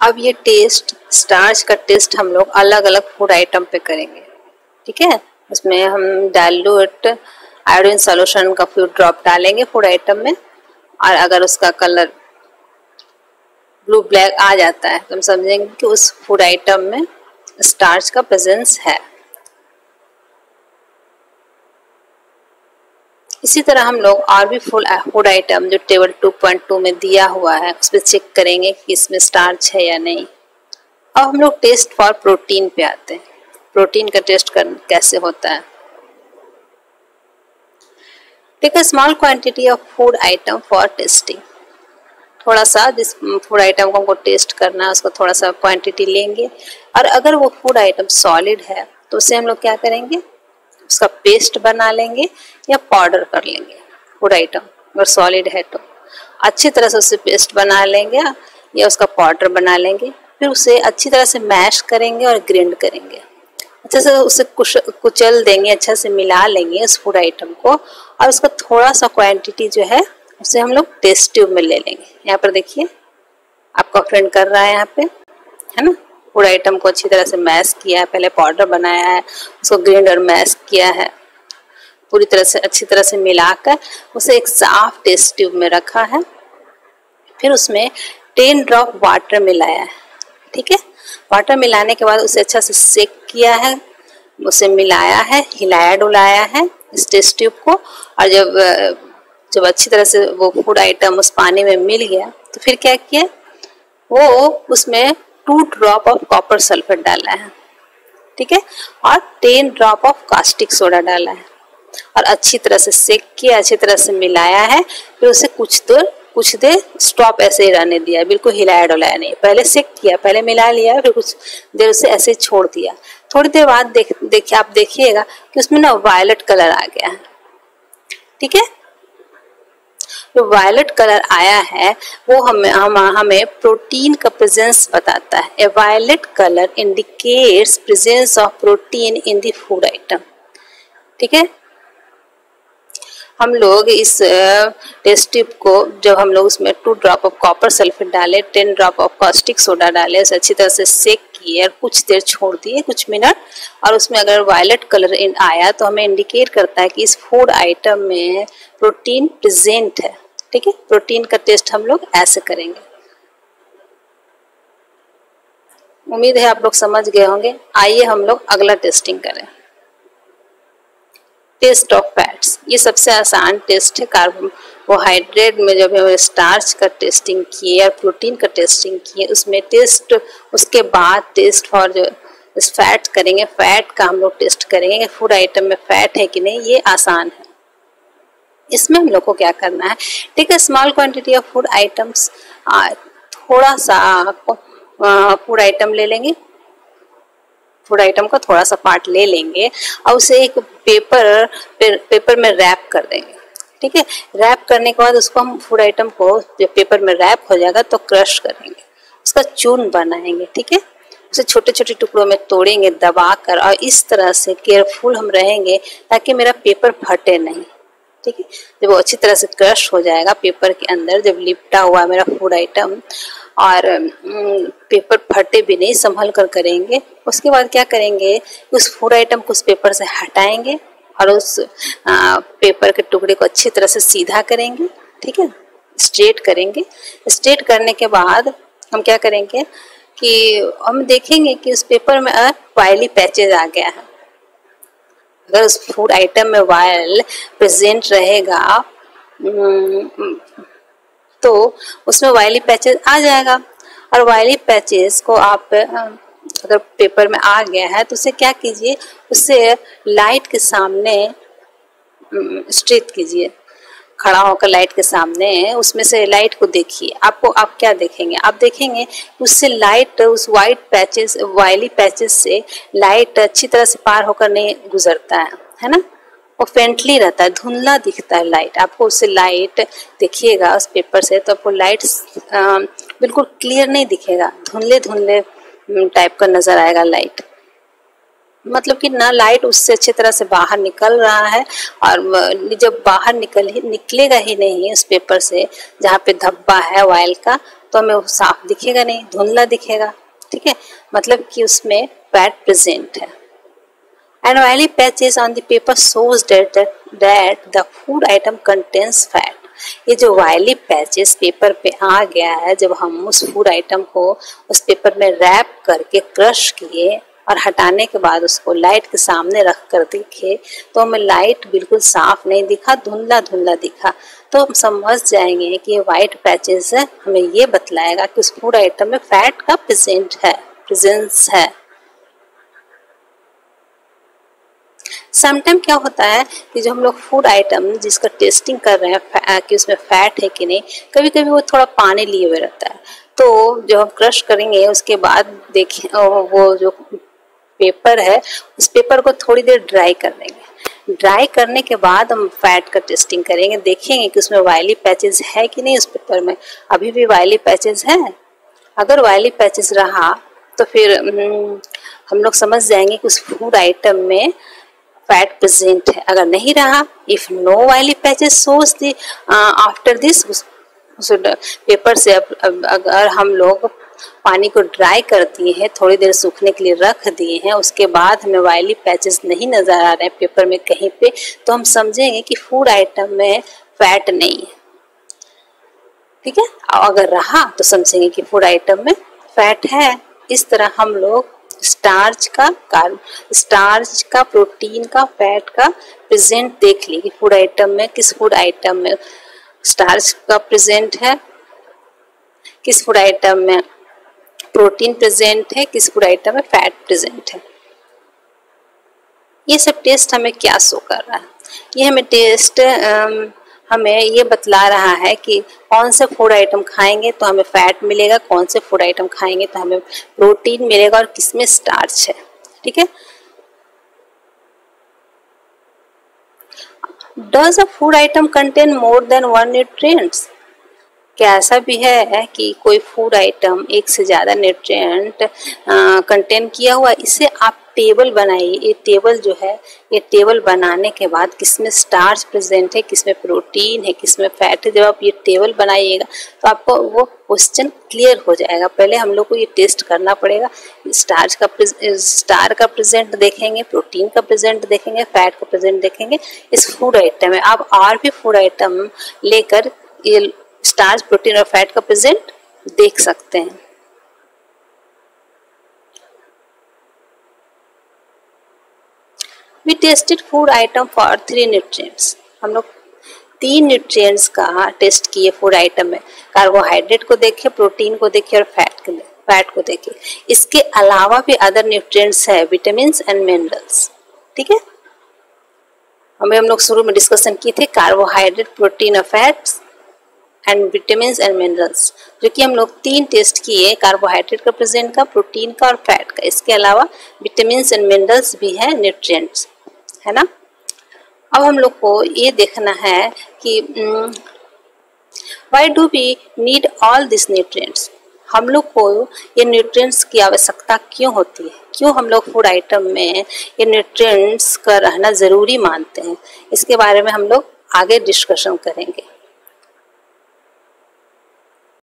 अब ये test, starch का टेस्ट हम लोग अलग अलग फूड आइटम पे करेंगे, ठीक है। उसमें हम डाइल्यूट आयोडीन सॉल्यूशन का फ्यू ड्रॉप डालेंगे फूड आइटम में, और अगर उसका कलर ब्लू ब्लैक आ जाता है तो हम समझेंगे कि उस फूड आइटम में स्टार्च का प्रेजेंस है। इसी तरह हम लोग और भी फूड आइटम जो टेबल 2.2 में दिया हुआ है उस पर चेक करेंगे कि इसमें स्टार्च है या नहीं। अब हम लोग टेस्ट फॉर प्रोटीन पे आते हैं। प्रोटीन का टेस्ट कैसे होता है। Take a small quantity of food item for testing. थोड़ा सा जिस फूड आइटम को हमको टेस्ट करना है उसको थोड़ा सा क्वांटिटी लेंगे, और अगर वो फूड आइटम सॉलिड है तो उसे हम लोग क्या करेंगे, उसका पेस्ट बना लेंगे या पाउडर कर लेंगे। फूड आइटम अगर सॉलिड है तो अच्छी तरह से उसे पेस्ट बना लेंगे या उसका पाउडर बना लेंगे, फिर उसे अच्छी तरह से मैश करेंगे और ग्राइंड करेंगे। अच्छे से उसे कुचल देंगे, अच्छा से मिला लेंगे उस फूड आइटम को, और उसका थोड़ा सा क्वांटिटी जो है उसे हम लोग टेस्ट ट्यूब में ले लेंगे। यहाँ पर देखिए आपका फ्रेंड कर रहा है यहाँ पे, है ना। फूड आइटम को अच्छी तरह से मैश किया है, पहले पाउडर बनाया है, उसको ग्राइंड और मैश किया है, पूरी तरह से अच्छी तरह से मिलाकर उसे एक साफ टेस्ट ट्यूब में रखा है। फिर उसमें 10 ड्रॉप वाटर मिलाया है, ठीक है। वाटर मिलाने के बाद उसे अच्छा से सेक किया है, उसे मिलाया है, हिलाया डुलाया है इस टेस्ट ट्यूब को, और जब अच्छी तरह से वो फूड आइटम उस पानी में मिल गया तो फिर क्या किया, वो उसमें 2 ड्रॉप ऑफ कॉपर सल्फेट डाला है, ठीक है, और 10 ड्रॉप ऑफ कास्टिक सोडा डाला है, और अच्छी तरह से सेक किया, अच्छी तरह से मिलाया है। फिर उसे कुछ देर स्टॉप ऐसे ही रहने दिया, बिल्कुल हिलाया डुलाया नहीं। पहले सेक किया, पहले मिला लिया, फिर कुछ देर उसे ऐसे ही छोड़ दिया। थोड़ी देर बाद आप देखिएगा कि उसमें ना वायलेट कलर आ गया है, ठीक है। जो वायलेट कलर आया है वो हमें प्रोटीन का प्रेजेंस बताता है। A violet colour indicates presence of protein in the food item, ठीक है। हम लोग इस टेस्ट ट्यूब को जब हम लोग उसमें 2 ड्रॉप ऑफ कॉपर सल्फेट डाले, 10 ड्रॉप ऑफ कास्टिक सोडा डाले, उसे अच्छी तरह से सेक किए और कुछ देर छोड़ दिए, कुछ मिनट, और उसमें अगर वायलेट कलर आया तो हमें इंडिकेट करता है कि इस फूड आइटम में प्रोटीन प्रेजेंट है, ठीक है। प्रोटीन का टेस्ट हम लोग ऐसे करेंगे। उम्मीद है आप लोग समझ गए होंगे। आइए हम लोग अगला टेस्टिंग करें। टेस्ट ऑफ फैट्स, ये सबसे आसान टेस्ट है। कार्बोहाइड्रेट में जब हम स्टार्च का टेस्टिंग किए और प्रोटीन का टेस्टिंग किए, उसमें टेस्ट उसके बाद टेस्ट फॉर जो इस फैट करेंगे, फैट का हम लोग टेस्ट करेंगे कि फूड आइटम में फैट है कि नहीं। ये आसान है। इसमें हम लोग को क्या करना है, take a small quantity of food items, थोड़ा सा फूड आइटम ले लेंगे, फूड आइटम का थोड़ा सा पार्ट ले लेंगे और उसे एक पेपर में रैप कर देंगे, ठीक है। रैप करने के बाद उसको हम फूड आइटम को जब पेपर में रैप हो जाएगा तो क्रश करेंगे, उसका चूर्ण बनाएंगे, ठीक है। उसे छोटे छोटे टुकड़ों में तोड़ेंगे दबाकर, और इस तरह से केयरफुल हम रहेंगे ताकि मेरा पेपर फटे नहीं, ठीक है। जब वो अच्छी तरह से क्रश हो जाएगा पेपर के अंदर, जब लिपटा हुआ मेरा फूड आइटम और पेपर फटे भी नहीं, संभल कर करेंगे। उसके बाद क्या करेंगे, उस फूड आइटम को उस पेपर से हटाएंगे और उस पेपर के टुकड़े को अच्छी तरह से सीधा करेंगे, ठीक है, स्ट्रेट करेंगे। स्ट्रेट करने के बाद हम क्या करेंगे कि हम देखेंगे कि उस पेपर में वायली पैचेज आ गया है। अगर उस फूड आइटम में वायल प्रेजेंट रहेगा तो उसमें वायली पैचेस आ जाएगा, और वायली पैचेस को आप अगर पेपर में आ गया है तो उसे क्या कीजिए, उससे लाइट के सामने स्ट्रेट कीजिए, खड़ा होकर लाइट के सामने उसमें से लाइट को देखिए। आप क्या देखेंगे, आप देखेंगे उससे लाइट, उस वाइट पैचेस, वायली पैचेस से लाइट अच्छी तरह से पार होकर नहीं गुजरता है ना, वो फेंटली रहता है, धुंधला दिखता है लाइट। आपको उससे लाइट देखिएगा उस पेपर से तो आपको लाइट बिल्कुल क्लियर नहीं दिखेगा, धुंधले धुंधले टाइप का नजर आएगा लाइट। मतलब कि ना लाइट उससे अच्छी तरह से बाहर निकल रहा है, और जब बाहर निकलेगा ही नहीं उस पेपर से जहाँ पे धब्बा है वायल का, तो हमें वो साफ दिखेगा नहीं, धुंधला दिखेगा, ठीक है, मतलब कि उसमें फैट प्रेजेंट है। And oily patches on the paper shows that the food item contains fat. ये जो वायली पैचेस पेपर पे आ गया है, जब हम उस फूड आइटम को उस पेपर में रैप करके क्रश किए और हटाने के बाद उसको लाइट के सामने रख कर देखे तो हमें लाइट बिल्कुल साफ नहीं दिखा, धुंधला धुंधला दिखा। तो हम समझ जाएंगे कि ये वाइट पैचेस है, हमें ये बतलाएगा कि उस फूड आइटम में फैट का प्रेजेंस है। समटाइम क्या होता है कि जो हम लोग फूड आइटम जिसका टेस्टिंग कर रहे हैं कि उसमें फैट है कि नहीं, कभी कभी वो थोड़ा पानी लिए हुए रहता है। तो जो हम क्रश करेंगे उसके बाद देखें वो जो पेपर है उस पेपर को थोड़ी देर ड्राई कर देंगे। ड्राई करने के बाद हम फैट का टेस्टिंग करेंगे, देखेंगे कि उसमें वायली पैचेस है कि नहीं। उस पेपर में अभी भी वायली पैचेस है, अगर वायली पैचेस रहा तो फिर हम लोग समझ जाएंगे कि उस फूड आइटम में फैट प्रेजेंट है। अगर नहीं रहा, if no oily patches shows the after this, उस पेपर से अगर हम लोग पानी को ड्राई कर दिए हैं, थोड़ी देर सूखने के लिए रख दिए हैं, उसके बाद हमें वायली पैचेस नहीं नजर आ रहे हैं पेपर में कहीं पे, तो हम समझेंगे कि फूड आइटम में फैट नहीं है, ठीक है। अगर रहा तो समझेंगे कि फूड आइटम में फैट है। इस तरह हम लोग स्टार्च का, प्रोटीन का, फैट का प्रेजेंट देख ली कि फूड आइटम में किस फूड आइटम में स्टार्च का प्रेजेंट है, किस फूड आइटम में प्रोटीन प्रेजेंट है, किस फूड आइटम में फैट प्रेजेंट है। ये सब टेस्ट हमें क्या शो कर रहा है? ये हमें टेस्ट हमें ये बतला रहा है कि कौन से फूड आइटम खाएंगे तो हमें फैट मिलेगा, कौन से फूड आइटम खाएंगे तो हमें प्रोटीन मिलेगा और किसमें स्टार्च है, ठीक है। Does a food item contain more than one nutrients? क्या ऐसा भी है कि कोई फूड आइटम एक से ज़्यादा न्यूट्रिएंट कंटेन किया हुआ? इसे आप टेबल बनाइए। ये टेबल जो है, ये टेबल बनाने के बाद किसमें स्टार्च प्रेजेंट है, किसमें प्रोटीन है, किसमें फैट है, जब आप ये टेबल बनाइएगा तो आपको वो क्वेश्चन क्लियर हो जाएगा। पहले हम लोग को ये टेस्ट करना पड़ेगा। स्टार का प्रेजेंट देखेंगे, प्रोटीन का प्रेजेंट देखेंगे, फैट का प्रेजेंट देखेंगे इस फूड आइटम में। आप और भी फूड आइटम लेकर ये स्टार्च, प्रोटीन और फैट का प्रेजेंट देख सकते हैं। We tested food item for 3 nutrients. हम लोग 3 न्यूट्रिएंट्स का टेस्ट किए फूड आइटम में। कार्बोहाइड्रेट को देखे, प्रोटीन को देखे और फैट को देखे। इसके अलावा भी अदर न्यूट्रिएंट्स है, विटामिन एंड मिनरल्स, ठीक है। हम लोग शुरू में डिस्कशन किए थे कार्बोहाइड्रेट, प्रोटीन और fats and vitamin and minerals, जो कि हम लोग 3 टेस्ट किए, कार्बोहाइड्रेट का प्रेजेंट का, प्रोटीन का और फैट का। इसके अलावा विटामिन एंड मिनरल्स भी है, न्यूट्रिएंट्स है ना। अब हम लोग को ये देखना है कि why do we need all this nutrients? हम लोग को ये न्यूट्रिएंट्स की आवश्यकता क्यों होती है, क्यों हम लोग फूड आइटम में ये न्यूट्रिएंट्स का रहना ज़रूरी मानते हैं, इसके बारे में हम लोग आगे डिस्कशन करेंगे।